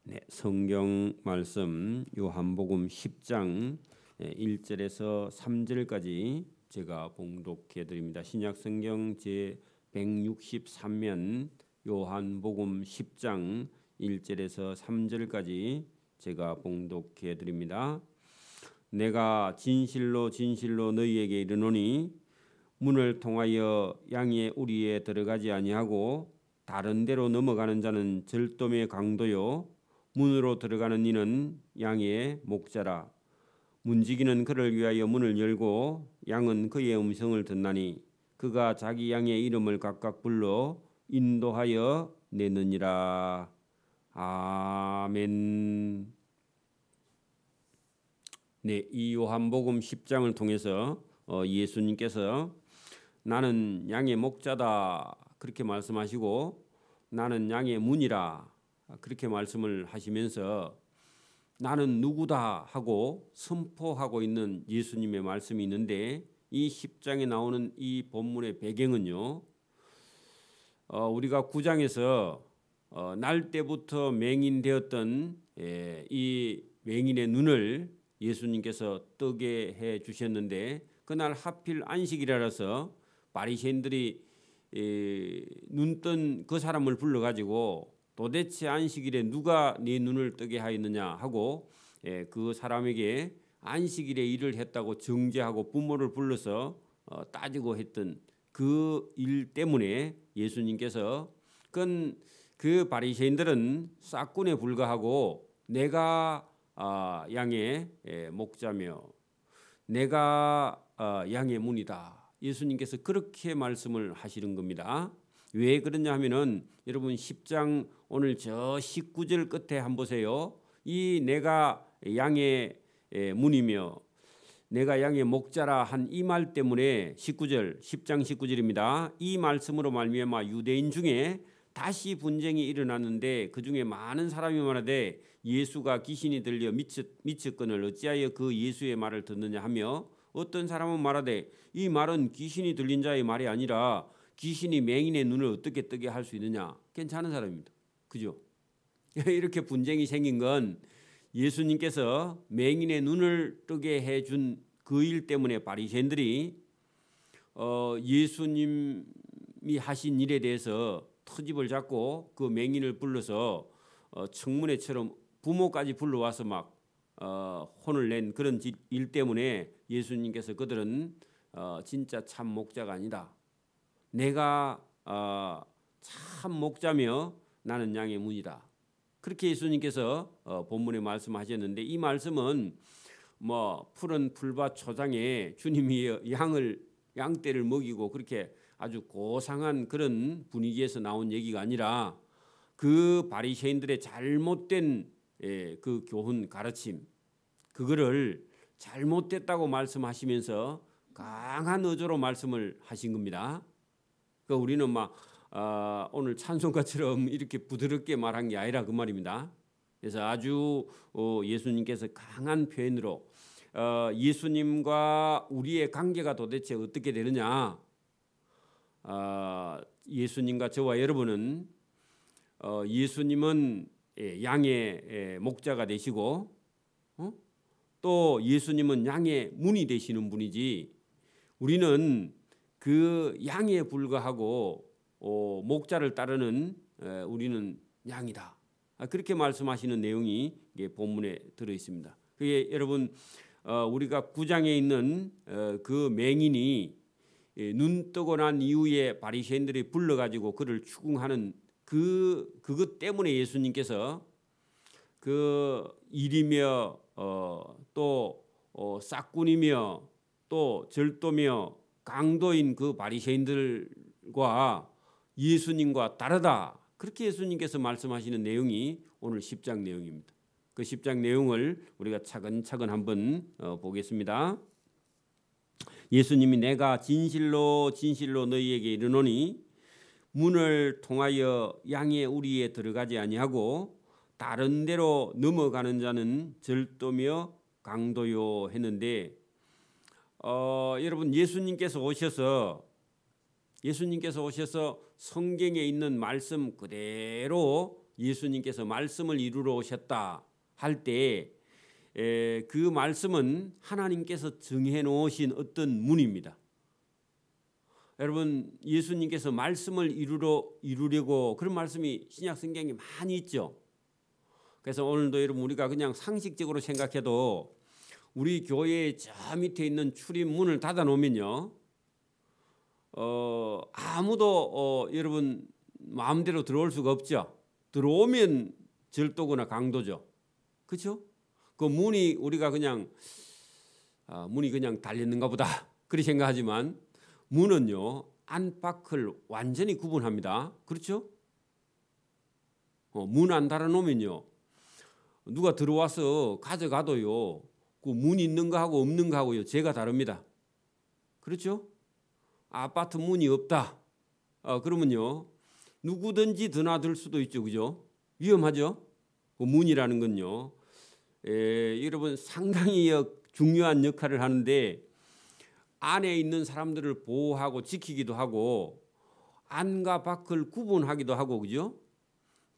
네, 성경 말씀 요한복음 10장 1절에서 3절까지 제가 봉독해 드립니다. 신약 성경 제 163면 요한복음 10장 1절에서 3절까지 제가 봉독해 드립니다. 내가 진실로 진실로 너희에게 이르노니 문을 통하여 양의 우리에 들어가지 아니하고 다른 데로 넘어가는 자는 절도의 강도요 문으로 들어가는 이는 양의 목자라. 문지기는 그를 위하여 문을 열고 양은 그의 음성을 듣나니 그가 자기 양의 이름을 각각 불러 인도하여 내느니라. 아멘. 네, 이 요한복음 10장을 통해서 예수님께서 나는 양의 목자다 그렇게 말씀하시고 나는 양의 문이라 그렇게 말씀을 하시면서 나는 누구다 하고 선포하고 있는 예수님의 말씀이 있는데 이 10장에 나오는 이 본문의 배경은요. 우리가 9장에서 날 때부터 맹인되었던 이 맹인의 눈을 예수님께서 뜨게 해 주셨는데 그날 하필 안식일이라서 바리새인들이 눈 뜬 그 사람을 불러가지고 도대체 안식일에 누가 네 눈을 뜨게 하였느냐 하고 그 사람에게 안식일에 일을 했다고 정죄하고 부모를 불러서 따지고 했던 그 일 때문에 예수님께서 그 바리새인들은 싹군에 불과하고 내가 양의 목자며 내가 양의 문이다. 예수님께서 그렇게 말씀을 하시는 겁니다. 왜 그러냐 하면은 여러분 10장 오늘 저 19절 끝에 한번 보세요. 이 내가 양의 문이며 내가 양의 목자라 한 이 말 때문에 19절 10장 19절입니다. 이 말씀으로 말미암아 유대인 중에 다시 분쟁이 일어났는데 그 중에 많은 사람이 말하되 예수가 귀신이 들려 미쳤거늘 어찌하여 그 예수의 말을 듣느냐 하며 어떤 사람은 말하되 이 말은 귀신이 들린 자의 말이 아니라 귀신이 맹인의 눈을 어떻게 뜨게 할 수 있느냐. 괜찮은 사람입니다. 그죠? 이렇게 분쟁이 생긴 건 예수님께서 맹인의 눈을 뜨게 해준 그 일 때문에 바리새인들이 예수님이 하신 일에 대해서 터집을 잡고 그 맹인을 불러서 청문회처럼 부모까지 불러와서 막 혼을 낸 그런 일 때문에 예수님께서 그들은 진짜 참 목자가 아니다. 내가 참 목자며 나는 양의 문이다. 그렇게 예수님께서 본문에 말씀하셨는데 이 말씀은 뭐 푸른 풀밭 초장에 주님이 양떼를 먹이고 그렇게 아주 고상한 그런 분위기에서 나온 얘기가 아니라 그 바리새인들의 잘못된 그 교훈 가르침 그거를 잘못됐다고 말씀하시면서 강한 어조로 말씀을 하신 겁니다. 그러니까 우리는 막 오늘 찬송가처럼 이렇게 부드럽게 말한 게 아니라 그 말입니다. 그래서 아주 예수님께서 강한 표현으로 예수님과 우리의 관계가 도대체 어떻게 되느냐. 예수님과 저와 여러분은 예수님은 양의 목자가 되시고 또 예수님은 양의 문이 되시는 분이지 우리는 그 양에 불과하고 목자를 따르는 우리는 양이다. 그렇게 말씀하시는 내용이 본문에 들어 있습니다. 그게 여러분 우리가 9장에 있는 그 맹인이 눈 뜨고 난 이후에 바리새인들이 불러가지고 그를 추궁하는 그것 때문에 예수님께서 그 일이며 또 싹군이며 또 절도며 강도인 그 바리새인들과 예수님과 다르다. 그렇게 예수님께서 말씀하시는 내용이 오늘 10장 내용입니다. 그 10장 내용을 우리가 차근차근 한번 보겠습니다. 예수님이 내가 진실로 진실로 너희에게 이르노니 문을 통하여 양의 우리에 들어가지 아니하고 다른 데로 넘어가는 자는 절도며 강도요 했는데 여러분 예수님께서 오셔서 성경에 있는 말씀 그대로 예수님께서 말씀을 이루러 오셨다 할 때 그 말씀은 하나님께서 정해 놓으신 어떤 문입니다. 여러분, 예수님께서 말씀을 이루려고 그런 말씀이 신약 성경에 많이 있죠. 그래서 오늘도 여러분 우리가 그냥 상식적으로 생각해도 우리 교회의 저 밑에 있는 출입문을 닫아 놓으면요, 아무도 여러분 마음대로 들어올 수가 없죠. 들어오면 절도거나 강도죠. 그렇죠? 그 문이 우리가 그냥 문이 그냥 달렸는가 보다 그렇게 생각하지만 문은요 안팎을 완전히 구분합니다. 그렇죠? 문 안 달아놓으면요 누가 들어와서 가져가도요 그 문 있는 거하고 없는 거하고요 죄가 다릅니다. 그렇죠? 아파트 문이 없다. 그러면요 누구든지 드나들 수도 있죠. 그죠? 위험하죠? 그 문이라는 건요. 여러분 상당히 중요한 역할을 하는데 안에 있는 사람들을 보호하고 지키기도 하고 안과 밖을 구분하기도 하고 그죠?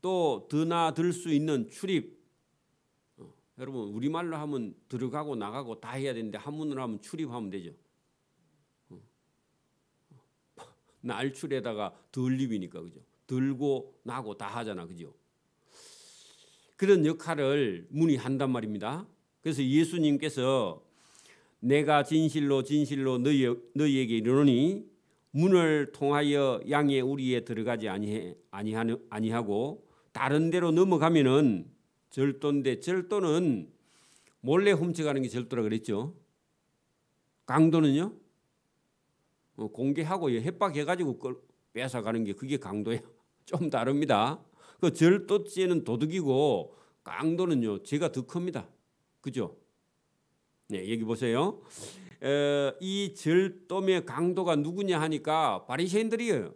또 드나들 수 있는 출입. 여러분 우리말로 하면 들어가고 나가고 다 해야 되는데 한문으로 하면 출입하면 되죠. 날출에다가 들립이니까 그죠? 들고 나고 다 하잖아. 그죠? 그런 역할을 문이 한단 말입니다. 그래서 예수님께서 내가 진실로 진실로 너희에게 이르노니 문을 통하여 양의 우리에 들어가지 아니하고 다른 데로 넘어가면은 절도인데, 절도는 몰래 훔쳐가는 게 절도라 그랬죠. 강도는요 공개하고 협박해가지고 뺏어가는 게 그게 강도예요. 좀 다릅니다. 그 절도죄는 도둑이고 강도는요 죄가 더 큽니다. 그죠? 네, 여기 보세요. 이 절도의 강도가 누구냐 하니까 바리새인들이에요.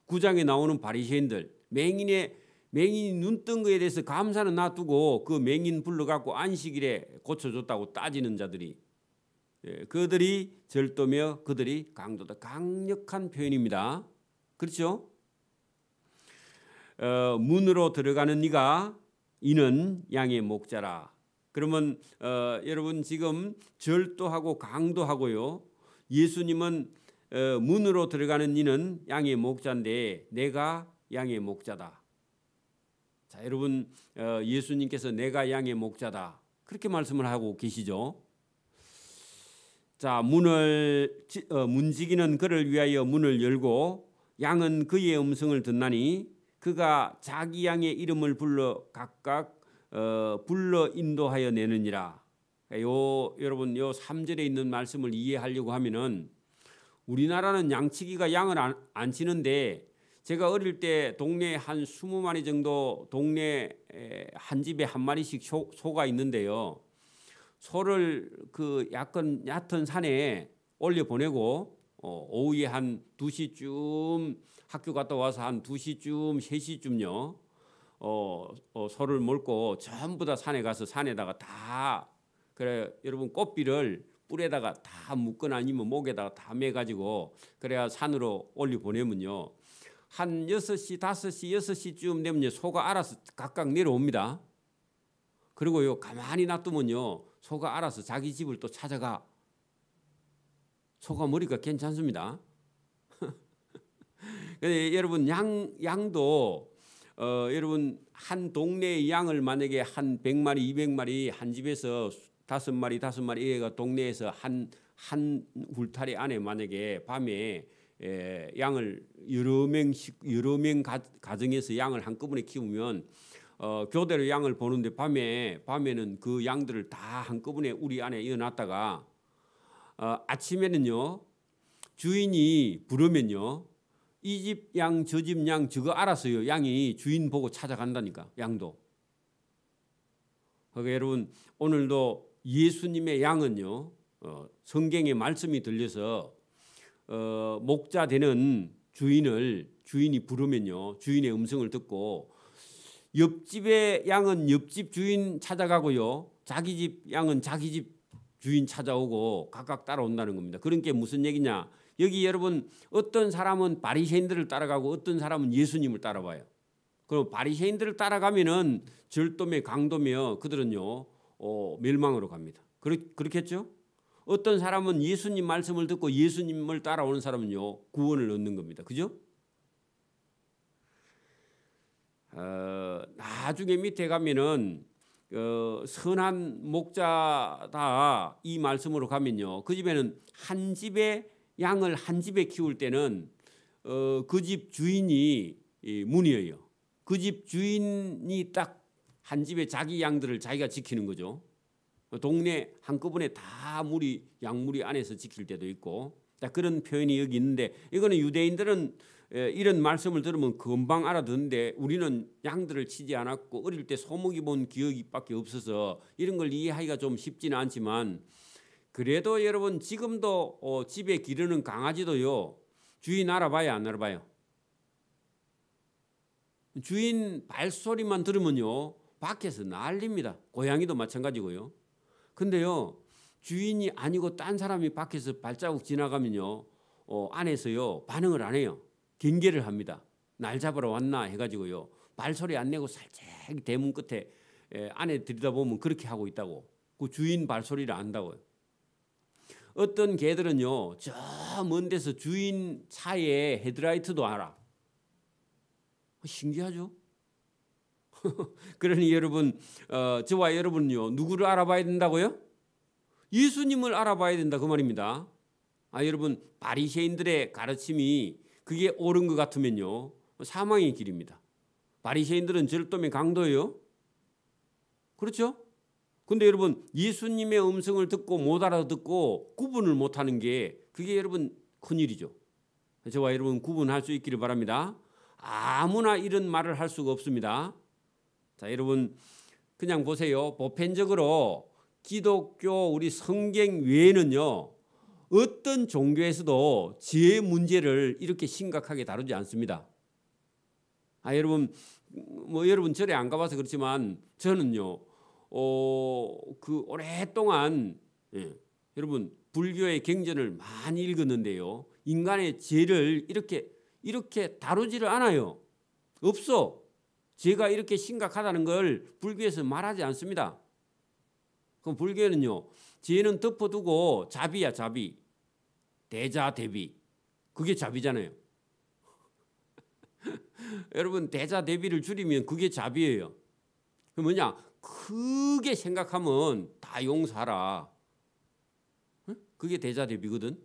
9장에 나오는 바리새인들. 맹인이 눈 뜬 거에 대해서 감사는 놔두고 그 맹인 불러갖고 안식일에 고쳐줬다고 따지는 자들이, 그들이 절도며 그들이 강도다. 강력한 표현입니다. 그렇죠? 문으로 들어가는 이는 양의 목자라. 그러면 여러분 지금 절도하고 강도하고요. 예수님은 문으로 들어가는 이는 양의 목자인데 내가 양의 목자다. 자, 여러분 예수님께서 내가 양의 목자다 그렇게 말씀을 하고 계시죠. 자, 문지기는 그를 위하여 문을 열고 양은 그의 음성을 듣나니 그가 자기 양의 이름을 불러 각각 불러 인도하여 내느니라. 여러분 요 3절에 있는 말씀을 이해하려고 하면은 우리나라는 양치기가 양을 안 치는데 제가 어릴 때 동네에 한 20마리 정도 동네 한 집에 한 마리씩 소가 있는데요. 소를 그 약간 얕은 산에 올려 보내고 오후에 한 2시쯤 학교 갔다 와서 한 2시쯤 3시쯤요. 소를 몰고 전부 다 산에 가서 산에다가 다 그래 여러분 꽃비를 뿔에다가 다 묶거나 아니면 목에다가 다 매가지고 그래야 산으로 올려 보내면요. 한 6시, 5시, 6시쯤 되면 소가 알아서 각각 내려옵니다. 그리고요 가만히 놔두면요 소가 알아서 자기 집을 또 찾아가. 소가 머리가 괜찮습니다. 여러분 양도 여러분 한 동네의 양을 만약에 한 100마리, 200마리 한 집에서 5마리 얘가 동네에서 한 울타리 안에 만약에 밤에 양을 여러 명 가정에서 양을 한꺼번에 키우면 교대로 양을 보는데 밤에는 그 양들을 다 한꺼번에 우리 안에 이어놨다가 아침에는요 주인이 부르면요 이 집 양 저 집 양 저거 알았어요. 양이 주인 보고 찾아간다니까. 양도. 그러니까 여러분 오늘도 예수님의 양은요 성경의 말씀이 들려서 목자 되는 주인이 부르면요 주인의 음성을 듣고 옆집의 양은 옆집 주인 찾아가고요 자기 집 양은 자기 집 주인 찾아오고 각각 따라온다는 겁니다. 그런 게 무슨 얘기냐? 여기 여러분 어떤 사람은 바리새인들을 따라가고 어떤 사람은 예수님을 따라와요. 그럼 바리새인들을 따라가면은 절도며 강도며 그들은요 멸망으로 갑니다. 그렇겠죠? 어떤 사람은 예수님 말씀을 듣고 예수님을 따라오는 사람은요 구원을 얻는 겁니다. 그죠? 나중에 밑에 가면은 선한 목자다 이 말씀으로 가면요 그 집에는 한 집에 양을 한 집에 키울 때는 그 집 주인이 문이에요. 그 집 주인이 딱 한 집에 자기 양들을 자기가 지키는 거죠. 동네 한꺼번에 다 양무리 안에서 지킬 때도 있고 그런 표현이 여기 있는데 이거는 유대인들은 이런 말씀을 들으면 금방 알아듣는데 우리는 양들을 치지 않았고 어릴 때 소목이 본 기억밖에 없어서 이런 걸 이해하기가 좀 쉽지는 않지만 그래도 여러분 지금도 집에 기르는 강아지도요 주인 알아봐요 안 알아봐요? 주인 발소리만 들으면요 밖에서 난립니다. 고양이도 마찬가지고요. 근데요 주인이 아니고 딴 사람이 밖에서 발자국 지나가면요 안에서요 반응을 안 해요. 경계를 합니다. 날 잡으러 왔나 해가지고요 발소리 안 내고 살짝 대문 끝에 안에 들여다보면 그렇게 하고 있다고. 그 주인 발소리를 안다고요. 어떤 개들은요 저 먼 데서 주인 차에 헤드라이트도 알아. 신기하죠? 그러니 여러분 저와 여러분요 누구를 알아봐야 된다고요? 예수님을 알아봐야 된다 그 말입니다. 여러분 바리새인들의 가르침이 그게 옳은 것 같으면요 사망의 길입니다. 바리새인들은 절도며 강도예요. 그렇죠? 근데 여러분 예수님의 음성을 듣고 못 알아듣고 구분을 못하는 게 그게 여러분 큰일이죠. 저와 여러분 구분할 수 있기를 바랍니다. 아무나 이런 말을 할 수가 없습니다. 자 여러분 그냥 보세요. 보편적으로 기독교 우리 성경 외에는요 어떤 종교에서도 죄 문제를 이렇게 심각하게 다루지 않습니다. 여러분 여러분 절에 안 가봐서 그렇지만 저는요 그 오랫동안 여러분 불교의 경전을 많이 읽었는데요 인간의 죄를 이렇게 다루지를 않아요. 없어. 죄가 이렇게 심각하다는 걸 불교에서 말하지 않습니다. 그럼 불교에는요 죄는 덮어두고 자비야 자비. 대자대비. 그게 자비잖아요. 여러분 대자대비를 줄이면 그게 자비예요. 그 뭐냐? 크게 생각하면 다 용서하라. 그게 대자대비거든.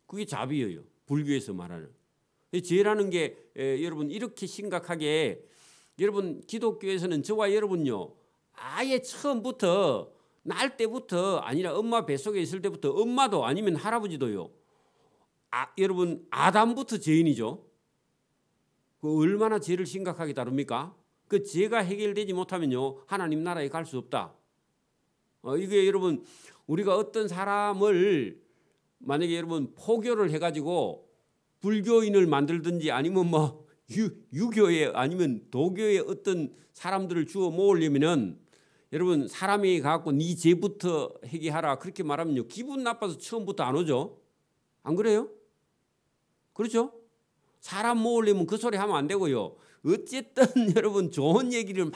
그게 자비예요. 불교에서 말하는. 죄라는 게 여러분 이렇게 심각하게 여러분 기독교에서는 저와 여러분요 아예 처음부터 날 때부터 아니라 엄마 뱃속에 있을 때부터 엄마도 아니면 할아버지도요 여러분 아담부터 죄인이죠. 그 얼마나 죄를 심각하게 다룹니까? 그 죄가 해결되지 못하면요 하나님 나라에 갈 수 없다. 이게 여러분 우리가 어떤 사람을 만약에 여러분 포교를 해가지고 불교인을 만들든지 아니면 뭐 유교에 아니면 도교에 어떤 사람들을 주워 모으려면은 여러분 사람이 갖고 네 죄부터 해결하라 그렇게 말하면요 기분 나빠서 처음부터 안 오죠. 안 그래요? 그렇죠? 사람 모으려면 그 소리 하면 안 되고요. 어쨌든 여러분 좋은 얘기를 막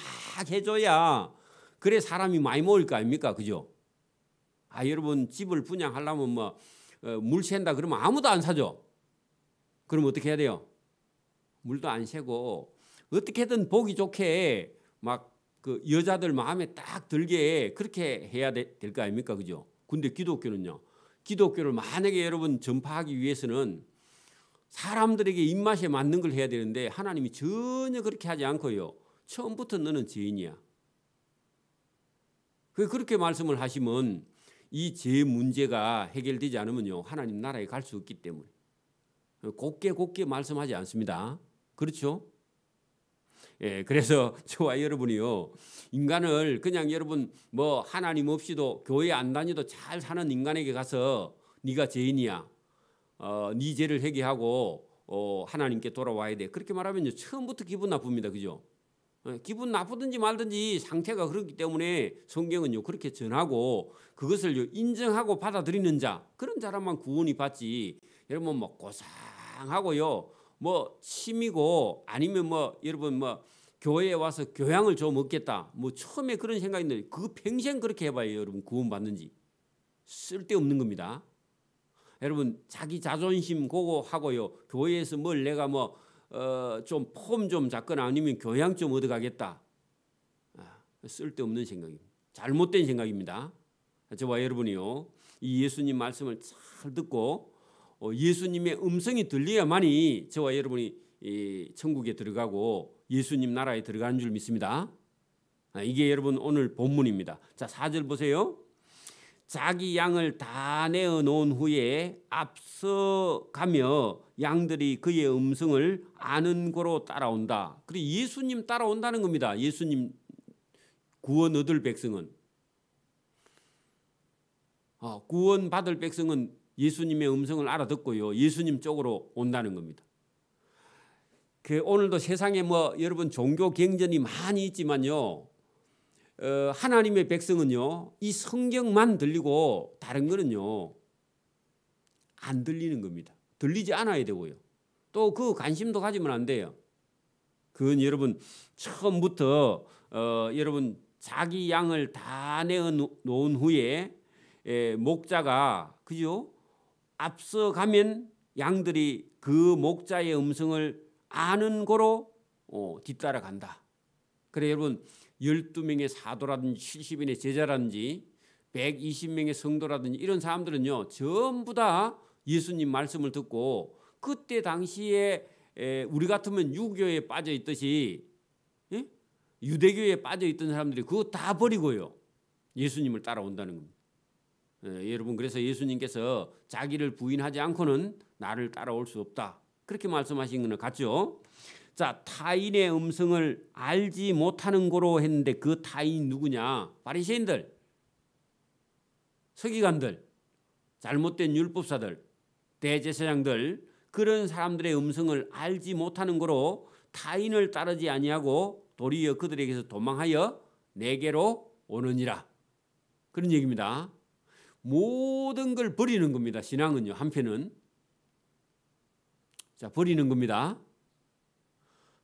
해줘야 그래 사람이 많이 모일 거 아닙니까? 그죠? 여러분 집을 분양하려면 뭐 물 샌다 그러면 아무도 안 사죠. 그럼 어떻게 해야 돼요? 물도 안 새고 어떻게든 보기 좋게 막 그 여자들 마음에 딱 들게 그렇게 해야 될 거 아닙니까? 그죠? 근데 기독교는요. 기독교를 만약에 여러분 전파하기 위해서는 사람들에게 입맛에 맞는 걸 해야 되는데 하나님이 전혀 그렇게 하지 않고요. 처음부터 너는 죄인이야. 그렇게 말씀을 하시면 이 죄 문제가 해결되지 않으면요. 하나님 나라에 갈 수 없기 때문에 곱게 말씀하지 않습니다. 그렇죠? 그래서 저와 여러분이요. 인간을 그냥 여러분 뭐 하나님 없이도 교회 안 다니도 잘 사는 인간에게 가서 네가 죄인이야. 네 죄를 회개하고 하나님께 돌아와야 돼. 그렇게 말하면요. 처음부터 기분 나쁩니다. 그죠? 기분 나쁘든지 말든지 상태가 그렇기 때문에 성경은요. 그렇게 전하고 그것을 인정하고 받아들이는 자 그런 사람만 구원이 받지. 여러분 뭐 고상하고요. 뭐 침이고 아니면 뭐 여러분 뭐 교회에 와서 교양을 좀 얻겠다. 뭐 처음에 그런 생각이 있는데 그 평생 그렇게 해봐요. 여러분 구원받는지. 쓸데없는 겁니다. 여러분 자기 자존심 고고 하고요. 교회에서 뭘 내가 뭐 좀 폼 좀 잡거나 아니면 교양 좀 얻어가겠다. 쓸데없는 생각입니다. 잘못된 생각입니다. 저와 여러분이요. 이 예수님 말씀을 잘 듣고 예수님의 음성이 들려야만이 저와 여러분이 이 천국에 들어가고 예수님 나라에 들어가는 줄 믿습니다. 이게 여러분 오늘 본문입니다. 자, 4절 보세요. 자기 양을 다 내어 놓은 후에 앞서가며 양들이 그의 음성을 아는 고로 따라온다. 그리고 예수님 따라온다는 겁니다. 예수님 구원 얻을 백성은. 구원 받을 백성은 예수님의 음성을 알아듣고요. 예수님 쪽으로 온다는 겁니다. 오늘도 세상에 뭐 여러분 종교 경전이 많이 있지만요. 하나님의 백성은요. 이 성경만 들리고 다른 거는요. 안 들리는 겁니다. 들리지 않아야 되고요. 또 그 관심도 가지면 안 돼요. 그건 여러분 처음부터 여러분 자기 양을 다 내어 놓은 후에 목자가 그죠? 앞서가면 양들이 그 목자의 음성을 아는 거로 뒤따라간다. 그래 여러분 12명의 사도라든지 70인의 제자라든지 120명의 성도라든지 이런 사람들은요. 전부 다 예수님 말씀을 듣고 그때 당시에 우리 같으면 유교에 빠져 있듯이 유대교에 빠져 있던 사람들이 그거 다 버리고요. 예수님을 따라온다는 겁니다. 여러분 그래서 예수님께서 자기를 부인하지 않고는 나를 따라올 수 없다. 그렇게 말씀하신 거는 같죠. 자, 타인의 음성을 알지 못하는 거로 했는데 그 타인이 누구냐? 바리새인들, 서기관들, 잘못된 율법사들, 대제사장들 그런 사람들의 음성을 알지 못하는 거로 타인을 따르지 아니하고 도리어 그들에게서 도망하여 내게로 오느니라. 그런 얘기입니다. 모든 걸 버리는 겁니다. 신앙은요. 한편은. 자, 버리는 겁니다.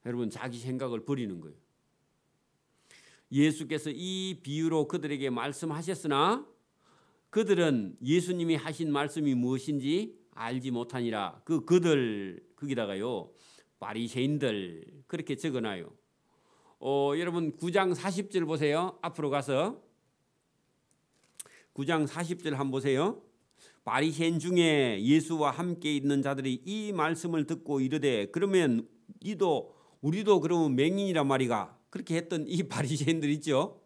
여러분 자기 생각을 버리는 거예요. 예수께서 이 비유로 그들에게 말씀하셨으나 그들은 예수님이 하신 말씀이 무엇인지 알지 못하니라. 그들 거기다가요. 바리새인들 그렇게 적어놔요. 여러분 9장 40절 보세요. 앞으로 가서 9장 40절 한번 보세요. 바리새인 중에 예수와 함께 있는 자들이 이 말씀을 듣고 이르되 그러면 우리도 그러면 맹인이란 말이가 그렇게 했던 이 바리새인들 있죠.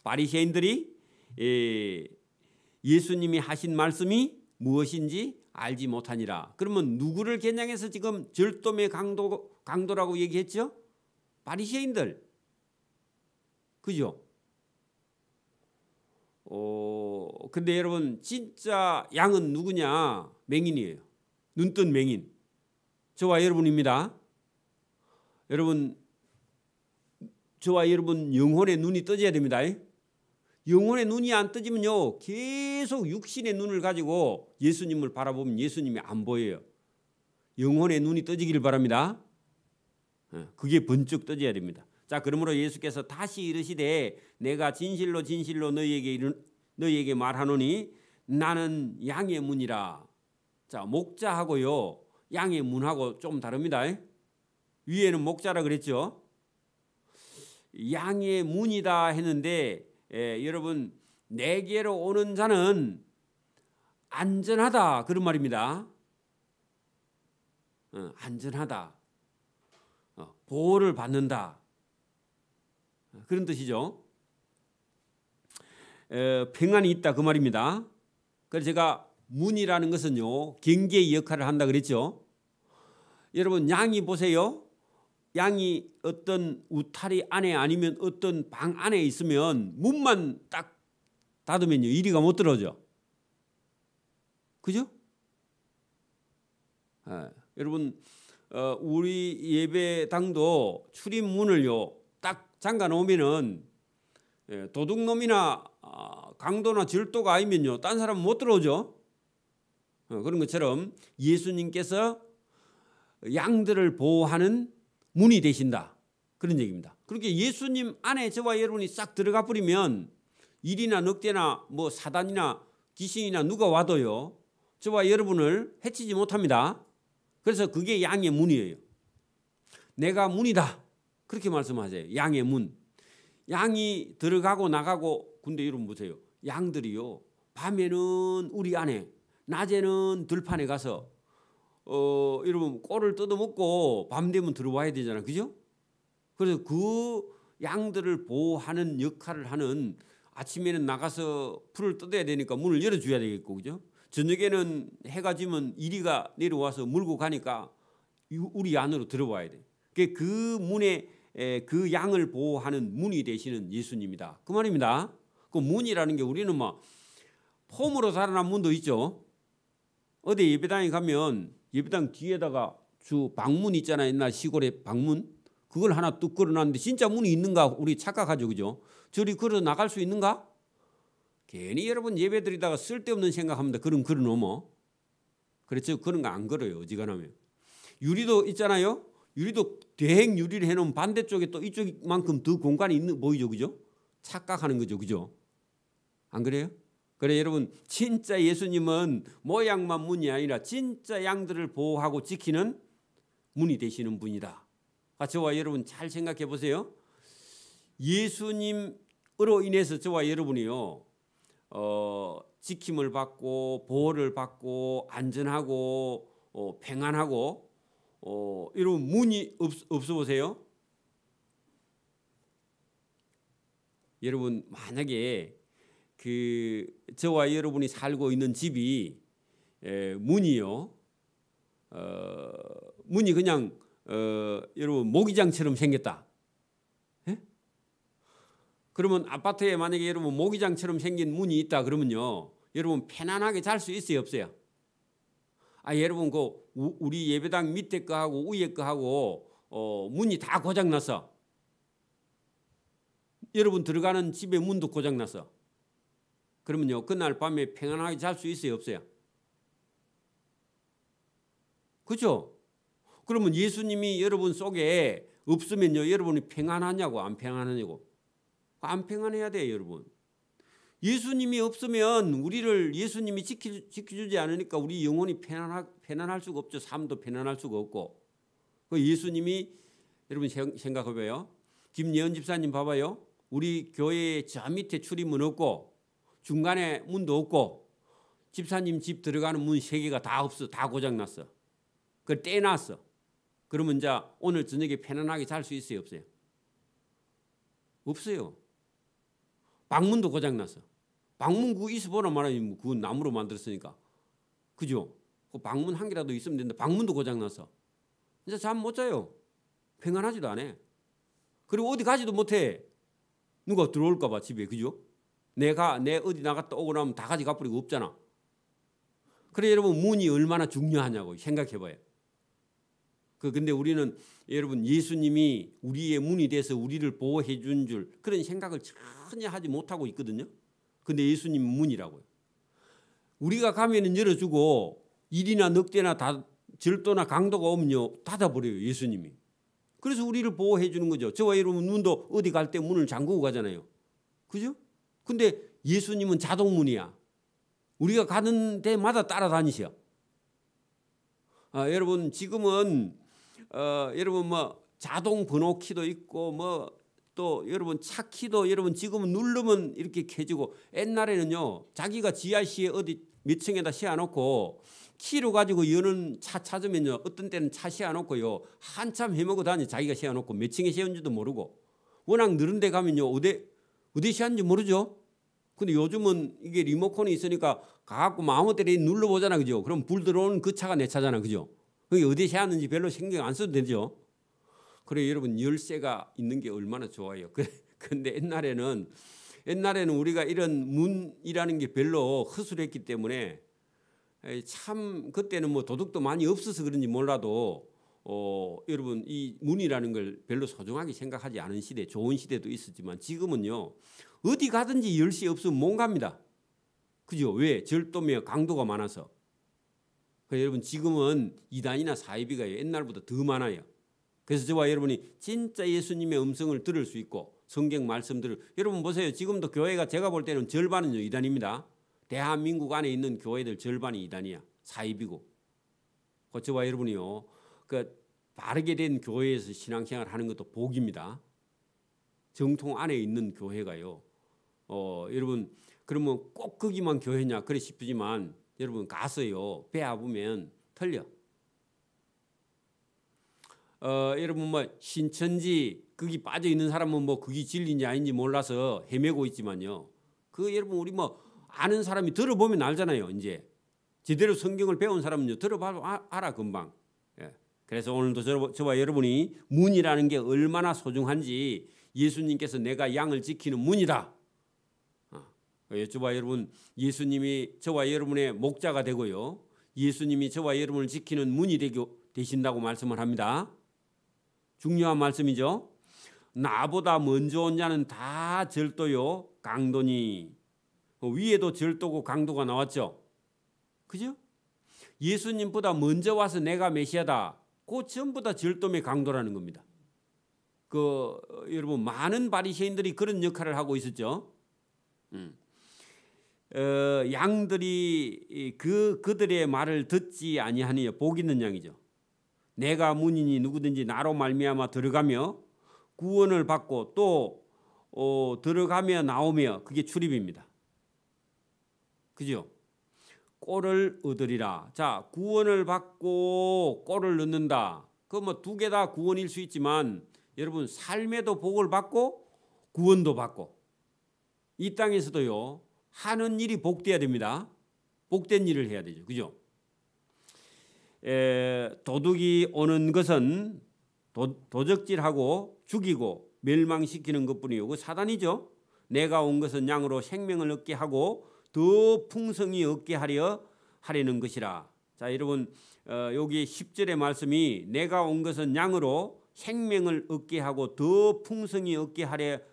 바리새인들이 예수님이 하신 말씀이 무엇인지 알지 못하니라. 그러면 누구를 겨냥해서 지금 절도의 강도라고 얘기했죠? 바리새인들. 그죠? 근데 여러분 진짜 양은 누구냐? 맹인이에요. 눈뜬 맹인. 저와 여러분입니다. 여러분 저와 여러분 영혼의 눈이 떠져야 됩니다. 영혼의 눈이 안 떠지면요 계속 육신의 눈을 가지고 예수님을 바라보면 예수님이 안 보여요. 영혼의 눈이 떠지기를 바랍니다. 그게 번쩍 떠져야 됩니다. 자, 그러므로 예수께서 다시 이르시되 내가 진실로 진실로 너희에게 말하노니 나는 양의 문이라. 자, 목자하고요 양의 문하고 좀 다릅니다. 위에는 목자라 그랬죠. 양의 문이다 했는데 여러분 내게로 오는 자는 안전하다 그런 말입니다. 안전하다. 보호를 받는다. 그런 뜻이죠. 평안이 있다 그 말입니다. 그래서 제가 문이라는 것은요 경계의 역할을 한다 그랬죠. 여러분 양이 보세요. 양이 어떤 우타리 안에 아니면 어떤 방 안에 있으면 문만 딱 닫으면요 이리가 못 들어오죠. 그죠? 여러분 우리 예배당도 출입문을요 딱 잠가 놓으면은 도둑놈이나 강도나 절도가 아니면요 딴 사람은 못 들어오죠. 그런 것처럼 예수님께서 양들을 보호하는 문이 되신다 그런 얘기입니다. 그렇게 예수님 안에 저와 여러분이 싹 들어가 버리면 일이나 늑대나 뭐 사단이나 귀신이나 누가 와도요, 저와 여러분을 해치지 못합니다. 그래서 그게 양의 문이에요. 내가 문이다. 그렇게 말씀하세요. 양의 문. 양이 들어가고 나가고. 근데 여러분 보세요. 양들이요, 밤에는 우리 안에, 낮에는 들판에 가서 여러분 꼴을 뜯어먹고 밤 되면 들어와야 되잖아요. 그죠? 그래서 그 양들을 보호하는 역할을 하는, 아침에는 나가서 풀을 뜯어야 되니까 문을 열어줘야 되겠고, 그죠? 저녁에는 해가 지면 이리가 내려와서 물고 가니까 우리 안으로 들어와야 돼. 그 문에 그 양을 보호하는 문이 되시는 예수님이다. 그 말입니다. 그 문이라는 게 우리는 뭐 폼으로 달아난 문도 있죠. 어디 예배당에 가면 예배당 뒤에다가 주 방문 있잖아요. 옛날 시골에 방문. 그걸 하나 뚝 걸어놨는데 진짜 문이 있는가 우리 착각하죠. 그죠? 저리 걸어 나갈 수 있는가? 괜히 여러분 예배 드리다가 쓸데없는 생각합니다. 그럼 넘어. 그렇죠? 그런 거 안 걸어요. 어지간하면. 유리도 있잖아요. 유리도 대행 유리를 해놓으면 반대쪽에 또 이쪽만큼 더 공간이 있는 보이죠. 그죠? 착각하는 거죠. 그죠? 안 그래요? 그래 여러분, 진짜 예수님은 모양만 문이 아니라 진짜 양들을 보호하고 지키는 문이 되시는 분이다. 저와 여러분 잘 생각해 보세요. 예수님으로 인해서 저와 여러분이요, 지킴을 받고 보호를 받고 안전하고 평안하고 여러분 문이 없어 보세요. 여러분 만약에 저와 여러분이 살고 있는 집이 문이요, 문이 그냥 여러분 모기장처럼 생겼다. 예? 그러면 아파트에 만약에 여러분 모기장처럼 생긴 문이 있다 그러면요, 여러분 편안하게 잘 수 있어요, 없어요? 여러분 우리 예배당 밑에 거하고 위에 거하고 문이 다 고장 났어. 여러분 들어가는 집의 문도 고장 났어. 그러면요, 그날 밤에 평안하게 잘 수 있어요, 없어요? 그렇죠? 그러면 예수님이 여러분 속에 없으면요, 여러분이 평안하냐고 안 평안하냐고. 안 평안해야 돼요, 여러분. 예수님이 없으면 우리를 예수님이 지켜주지 않으니까 우리 영혼이 편안할 수가 없죠. 삶도 편안할 수가 없고. 예수님이 여러분 생각해봐요. 김예은 집사님 봐봐요. 우리 교회에 저 밑에 출입문 없고 중간에 문도 없고 집사님 집 들어가는 문 3개가 다 없어. 다 고장났어. 그걸 떼놨어. 그러면 이제 오늘 저녁에 편안하게 잘 수 있어요, 없어요? 없어요. 방문도 고장났어. 방문 그거 있어보라 말하면 그건 나무로 만들었으니까. 그죠? 그 방문 한 개라도 있으면 되는데 방문도 고장났어. 이제 잠 못 자요. 평안하지도 않아. 그리고 어디 가지도 못해. 누가 들어올까 봐 집에. 그죠? 내 어디 나갔다 오고 나면 다 가져가 버리고 없잖아. 그래 여러분 문이 얼마나 중요하냐고 생각해 봐요. 근데 우리는 여러분 예수님이 우리의 문이 돼서 우리를 보호해 준 줄 그런 생각을 전혀 하지 못하고 있거든요. 근데 예수님은 문이라고요. 우리가 가면은 열어주고 일이나 늑대나 절도나 강도가 오면요 닫아버려요, 예수님이. 그래서 우리를 보호해 주는 거죠. 저와 여러분 문도 어디 갈 때 문을 잠그고 가잖아요. 그죠? 근데 예수님은 자동문이야. 우리가 가는 데마다 따라다니셔. 여러분 지금은 여러분 뭐 자동 번호 키도 있고 또 여러분 차 키도 여러분 지금은 누르면 이렇게 켜지고, 옛날에는요 자기가 지하실에 어디 몇 층에다 씌워놓고 키로 가지고 여는 차 찾으면요 어떤 때는 차 씌워놓고요 한참 헤매고 다니. 자기가 씌워놓고 몇 층에 씌운지도 모르고. 워낙 느린 데 가면요 어디 씌웠는지 모르죠. 근데 요즘은 이게 리모컨이 있으니까 가갖고 마음대로 눌러보잖아. 그죠? 그럼 불 들어오는 그 차가 내 차잖아. 그죠? 그게 어디 씌웠는지 별로 신경 안 써도 되죠. 그래 여러분 열쇠가 있는 게 얼마나 좋아요. 근데 옛날에는 우리가 이런 문이라는 게 별로 허술했기 때문에 참 그때는 뭐 도둑도 많이 없어서 그런지 몰라도 여러분 이 문이라는 걸 별로 소중하게 생각하지 않은 시대, 좋은 시대도 있었지만 지금은요 어디 가든지 열쇠 없으면 못 갑니다. 그죠? 왜? 절도며 강도가 많아서. 여러분 지금은 이단이나 사이비가 옛날보다 더 많아요. 그래서 저와 여러분이 진짜 예수님의 음성을 들을 수 있고 성경 말씀들을 여러분 보세요. 지금도 교회가 제가 볼 때는 절반은 이단입니다. 대한민국 안에 있는 교회들 절반이 이단이야. 사입이고. 저와 여러분이요. 그 바르게 된 교회에서 신앙생활 하는 것도 복입니다. 정통 안에 있는 교회가요. 여러분 그러면 꼭 거기만 교회냐 그래 싶지만 여러분 가서요. 배 아프면 틀려. 여러분 뭐 신천지 거기 빠져 있는 사람은 뭐 그게 진리인지 아닌지 몰라서 헤매고 있지만요. 그 여러분 우리 뭐 아는 사람이 들어보면 알잖아요. 이제 제대로 성경을 배운 사람은요 들어봐도 알아 금방. 예. 그래서 오늘도 저와 여러분이 문이라는 게 얼마나 소중한지 예수님께서 내가 양을 지키는 문이다. 저와 여러분 예수님이 저와 여러분의 목자가 되고요. 예수님이 저와 여러분을 지키는 문이 되신다고 말씀을 합니다. 중요한 말씀이죠. 나보다 먼저 온 자는 다 절도요 강도니. 위에도 절도고 강도가 나왔죠. 그죠? 예수님보다 먼저 와서 내가 메시아다. 그 전부 다 절도의 강도라는 겁니다. 여러분 많은 바리새인들이 그런 역할을 하고 있었죠. 양들이 그들의 말을 듣지 아니하니 복 있는 양이죠. 내가 문이니 누구든지 나로 말미암아 들어가며 구원을 받고 또 들어가며 나오며 그게 출입입니다. 그죠? 꼴을 얻으리라. 자, 구원을 받고 꼴을 얻는다. 그 뭐 두 개 다 구원일 수 있지만 여러분 삶에도 복을 받고 구원도 받고 이 땅에서도요 하는 일이 복돼야 됩니다. 복된 일을 해야 되죠. 그죠? 도둑이 오는 것은 도적질하고 죽이고 멸망시키는 것뿐이요. 그 사단이죠. 내가 온 것은 양으로 생명을 얻게 하고 더 풍성히 얻게 하려는 것이라. 자, 여러분 여기 10절의 말씀이 내가 온 것은 양으로 생명을 얻게 하고 더 풍성히 얻게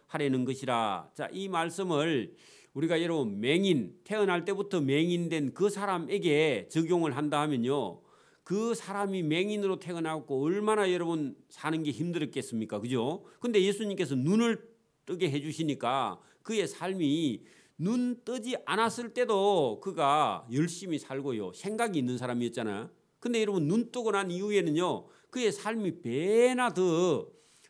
하려는 것이라. 자, 이 말씀을 우리가 여러분 맹인 태어날 때부터 맹인된 그 사람에게 적용을 한다 하면요. 그 사람이 맹인으로 태어나고 얼마나 여러분 사는 게 힘들었겠습니까? 그죠? 근데 예수님께서 눈을 뜨게 해 주시니까 그의 삶이 눈 뜨지 않았을 때도 그가 열심히 살고요. 생각이 있는 사람이었잖아요. 근데 여러분 눈 뜨고 난 이후에는요. 그의 삶이 배나 더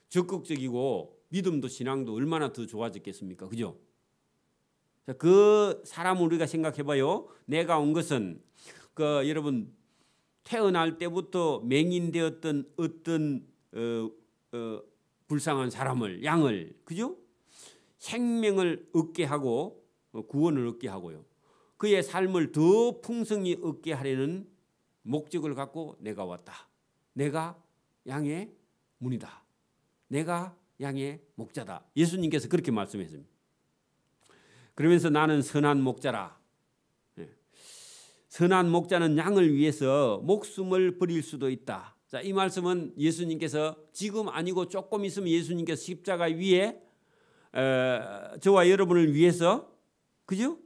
적극적이고 믿음도 신앙도 얼마나 더 좋아졌겠습니까? 그죠? 자, 그 사람을 우리가 생각해 봐요. 내가 온 것은 여러분 태어날 때부터 맹인되었던 어떤 불쌍한 사람을 양을 그죠? 생명을 얻게 하고 구원을 얻게 하고요. 그의 삶을 더 풍성히 얻게 하려는 목적을 갖고 내가 왔다. 내가 양의 문이다. 내가 양의 목자다. 예수님께서 그렇게 말씀했습니다. 그러면서 나는 선한 목자라. 선한 목자는 양을 위해서 목숨을 버릴 수도 있다. 자, 이 말씀은 예수님께서 지금 아니고 조금 있으면 예수님께서 십자가 위에 저와 여러분을 위해서 그죠?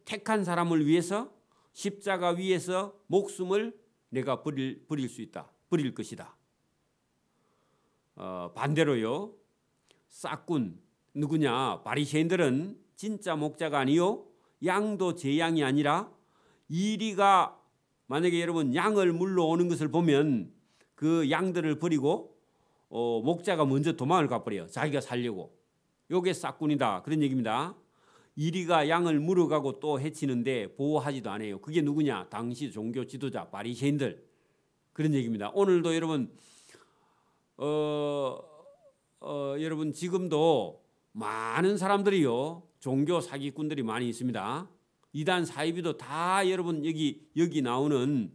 택한 사람을 위해서 십자가 위에서 목숨을 내가 버릴 수 있다. 버릴 것이다. 반대로요. 싹군 누구냐? 바리새인들은 진짜 목자가 아니요. 양도 제 양이 아니라 이리가 만약에 여러분 양을 물러오는 것을 보면 그 양들을 버리고 목자가 먼저 도망을 가버려요. 자기가 살려고. 요게 싹군이다. 그런 얘기입니다. 이리가 양을 물어가고 또 해치는데 보호하지도 않아요. 그게 누구냐? 당시 종교 지도자 바리새인들. 그런 얘기입니다. 오늘도 여러분 여러분 지금도 많은 사람들이요. 종교 사기꾼들이 많이 있습니다. 이단 사이비도 다 여러분 여기 나오는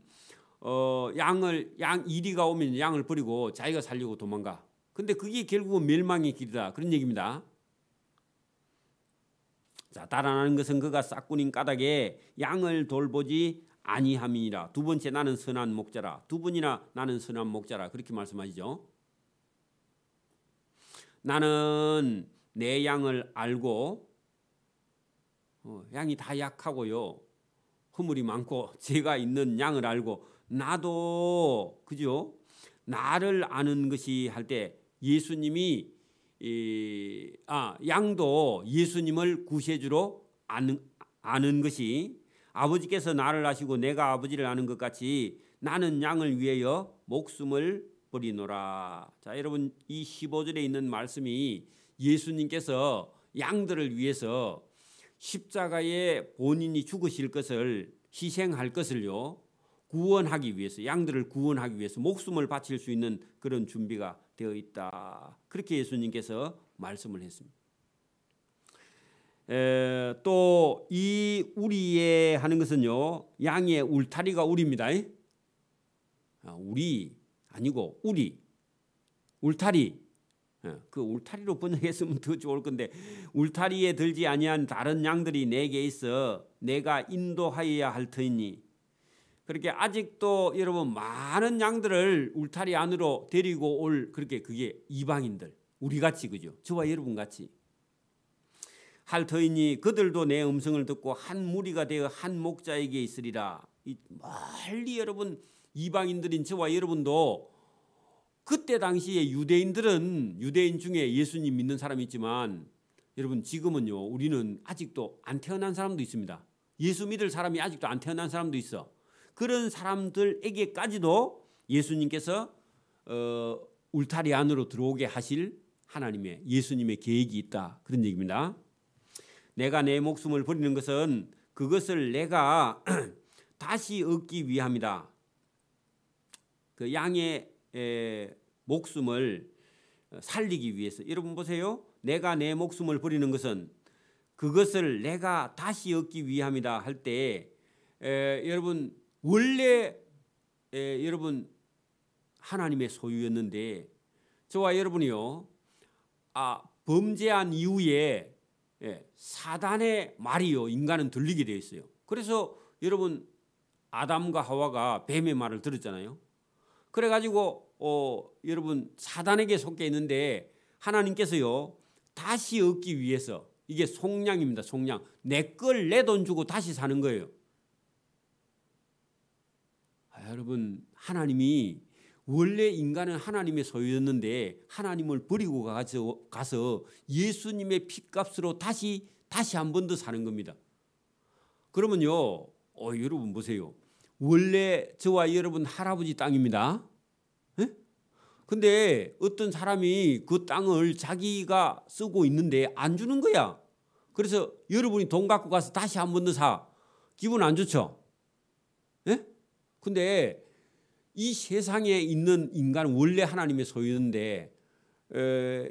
양 이리가 오면 양을 버리고 자기가 살려고 도망가. 근데 그게 결국은 멸망의 길이다. 그런 얘기입니다. 자, 달아나는 것은 그가 싹군인 까닭에 양을 돌보지 아니함이니라. 두 번째 나는 선한 목자라. 두 번이나 나는 선한 목자라. 그렇게 말씀하시죠. 나는 내 양을 알고 양이 다 약하고요. 허물이 많고 죄가 있는 양을 알고 나도 그죠? 나를 아는 것이 할 때 예수님이 양도 예수님을 구세주로 아는 것이 아버지께서 나를 아시고 내가 아버지를 아는 것 같이 나는 양을 위하여 목숨을 버리노라. 자, 여러분 이 15절에 있는 말씀이 예수님께서 양들을 위해서 십자가에 본인이 죽으실 것을 희생할 것을요 구원하기 위해서 양들을 구원하기 위해서 목숨을 바칠 수 있는 그런 준비가 되어 있다. 그렇게 예수님께서 말씀을 했습니다. 또 이 우리에 하는 것은요 양의 울타리가 우리입니다. 우리 아니고 우리 울타리. 그 울타리로 번역했으면 더 좋을 건데 울타리에 들지 아니한 다른 양들이 내게 있어 내가 인도하여야 할 터이니. 그렇게 아직도 여러분 많은 양들을 울타리 안으로 데리고 올 그게 이방인들 우리같이 그죠? 저와 여러분 같이 할 터이니 그들도 내 음성을 듣고 한 무리가 되어 한 목자에게 있으리라. 멀리 여러분 이방인들인 저와 여러분도 그때 당시에 유대인 중에 예수님 믿는 사람이 있지만 여러분 지금은요 우리는 아직도 안 태어난 사람도 있습니다. 예수 믿을 사람이 아직도 안 태어난 사람도 있어. 그런 사람들에게까지도 예수님께서 울타리 안으로 들어오게 하실 하나님의 예수님의 계획이 있다. 그런 얘기입니다. 내가 내 목숨을 버리는 것은 그것을 내가 다시 얻기 위함이다. 그 양의 목숨을 살리기 위해서. 여러분 보세요. 내가 내 목숨을 버리는 것은 그것을 내가 다시 얻기 위함이다 할 때 여러분 원래 여러분 하나님의 소유였는데 저와 여러분이요 범죄한 이후에 사단의 말이요 인간은 들리게 되어 있어요. 그래서 여러분 아담과 하와가 뱀의 말을 들었잖아요. 그래가지고 여러분 사단에게 속해 있는데 하나님께서요 다시 얻기 위해서 이게 속량입니다. 속량. 내 걸 내 돈 주고 다시 사는 거예요. 여러분 하나님이 원래 인간은 하나님의 소유였는데 하나님을 버리고 가서 예수님의 피값으로 다시 한 번 더 사는 겁니다. 그러면요 여러분 보세요. 원래 저와 여러분 할아버지 땅입니다. 근데 어떤 사람이 그 땅을 자기가 쓰고 있는데 안 주는 거야. 그래서 여러분이 돈 갖고 가서 다시 한 번 더 사. 기분 안 좋죠? 근데 이 세상에 있는 인간은 원래 하나님의 소유인데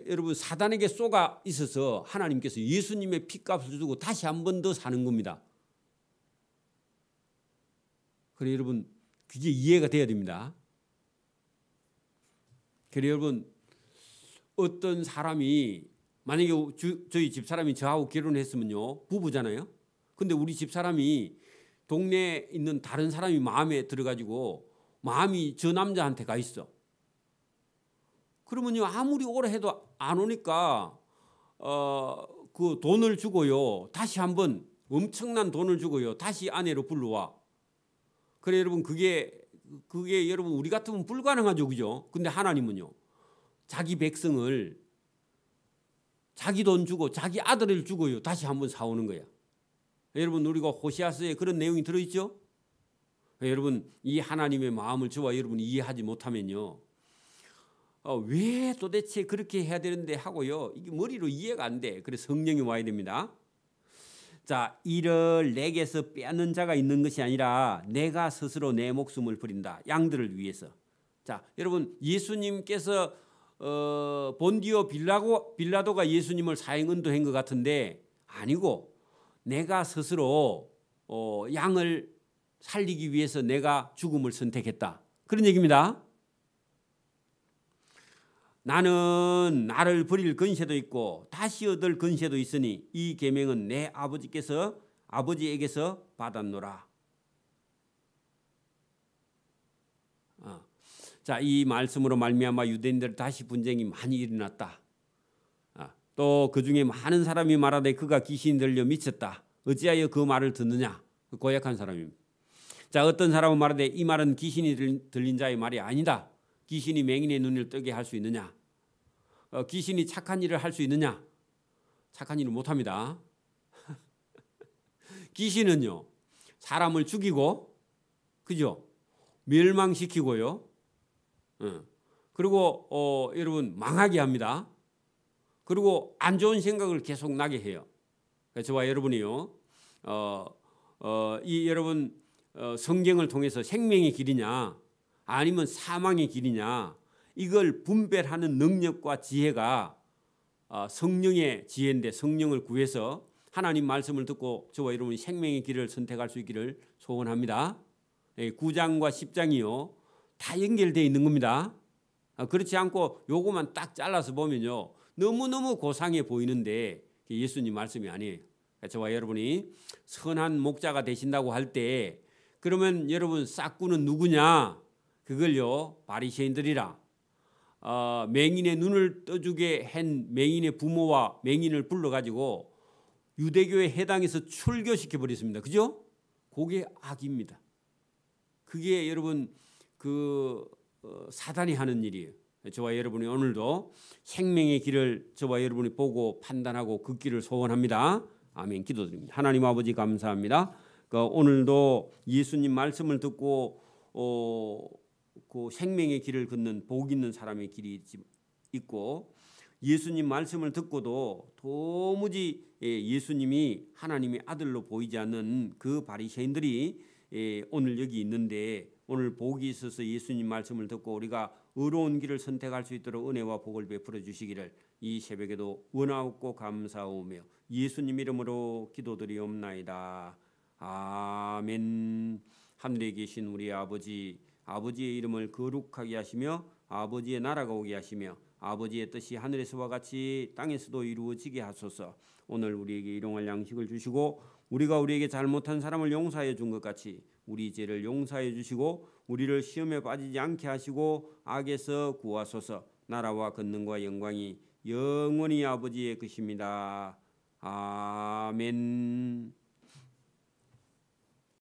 여러분 사단에게 쏘가 있어서 하나님께서 예수님의 피값을 주고 다시 한 번 더 사는 겁니다. 그래 여러분 그게 이해가 돼야 됩니다. 그래 여러분 어떤 사람이 만약에 저희 집사람이 저하고 결혼했으면요 부부잖아요. 근데 우리 집사람이 동네에 있는 다른 사람이 마음에 들어가지고 마음이 저 남자한테 가 있어. 그러면요 아무리 오래 해도 안 오니까 그 돈을 주고요 다시 한번 엄청난 돈을 주고요 다시 아내로 불러와. 그래 여러분 그게 여러분 우리 같으면 불가능하죠, 그죠? 근데 하나님은요 자기 백성을 자기 돈 주고 자기 아들을 주고요 다시 한번 사오는 거야. 여러분 우리가 호시아서에 그런 내용이 들어있죠? 여러분 이 하나님의 마음을 저와 여러분이 이해하지 못하면요 왜 도대체 그렇게 해야 되는데 하고요 이게 머리로 이해가 안 돼. 그래서 성령이 와야 됩니다. 자, 이를 내게서 빼앗는 자가 있는 것이 아니라 내가 스스로 내 목숨을 버린다. 양들을 위해서. 자, 여러분 예수님께서 본디오 빌라도가 예수님을 사형은도한 것 같은데 아니고 내가 스스로 양을 살리기 위해서 내가 죽음을 선택했다. 그런 얘기입니다. 나는 나를 버릴 근세도 있고 다시 얻을 근세도 있으니 이 계명은 내 아버지에게서 받았노라. 자, 이 말씀으로 말미암아 유대인들 다시 분쟁이 많이 일어났다. 또 그중에 많은 사람이 말하되 그가 귀신이 들려 미쳤다. 어찌하여 그 말을 듣느냐. 고약한 사람입니다. 자, 어떤 사람은 말하되 이 말은 귀신이 들린 자의 말이 아니다. 귀신이 맹인의 눈을 뜨게 할 수 있느냐? 귀신이 착한 일을 할 수 있느냐? 착한 일을 못합니다. 귀신은요, 사람을 죽이고, 그죠? 멸망시키고요. 그리고 여러분 망하게 합니다. 그리고 안 좋은 생각을 계속 나게 해요. 저와 여러분이요, 이 여러분 성경을 통해서 생명의 길이냐, 아니면 사망의 길이냐, 이걸 분별하는 능력과 지혜가 성령의 지혜인데, 성령을 구해서 하나님 말씀을 듣고 저와 여러분이 생명의 길을 선택할 수 있기를 소원합니다. 9장과 10장이요 다 연결되어 있는 겁니다. 그렇지 않고 요거만 딱 잘라서 보면요 너무너무 고상해 보이는데 예수님 말씀이 아니에요. 저와 여러분이 선한 목자가 되신다고 할 때, 그러면 여러분 싹구는 누구냐? 그걸요 바리새인들이라. 맹인의 눈을 떠주게 한 맹인의 부모와 맹인을 불러가지고 유대교에 해당해서 출교시켜 버렸습니다. 그죠? 그게 악입니다. 그게 여러분 사단이 하는 일이에요. 저와 여러분이 오늘도 생명의 길을 저와 여러분이 보고 판단하고 그 길을 소원합니다. 아멘. 기도드립니다. 하나님 아버지 감사합니다. 오늘도 예수님 말씀을 듣고 그 생명의 길을 걷는 복 있는 사람의 길이 있고, 예수님 말씀을 듣고도 도무지 예수님이 하나님의 아들로 보이지 않는 그 바리새인들이 오늘 여기 있는데, 오늘 복이 있어서 예수님 말씀을 듣고 우리가 의로운 길을 선택할 수 있도록 은혜와 복을 베풀어 주시기를 이 새벽에도 원하옵고 감사오며 예수님 이름으로 기도드리옵나이다. 아멘. 하늘에 계신 우리 아버지, 아버지의 이름을 거룩하게 하시며 아버지의 나라가 오게 하시며 아버지의 뜻이 하늘에서와 같이 땅에서도 이루어지게 하소서. 오늘 우리에게 일용할 양식을 주시고 우리가 우리에게 잘못한 사람을 용서해 준 것 같이 우리 죄를 용서해 주시고 우리를 시험에 빠지지 않게 하시고 악에서 구하소서. 나라와 권능과 영광이 영원히 아버지의 것입니다. 아멘.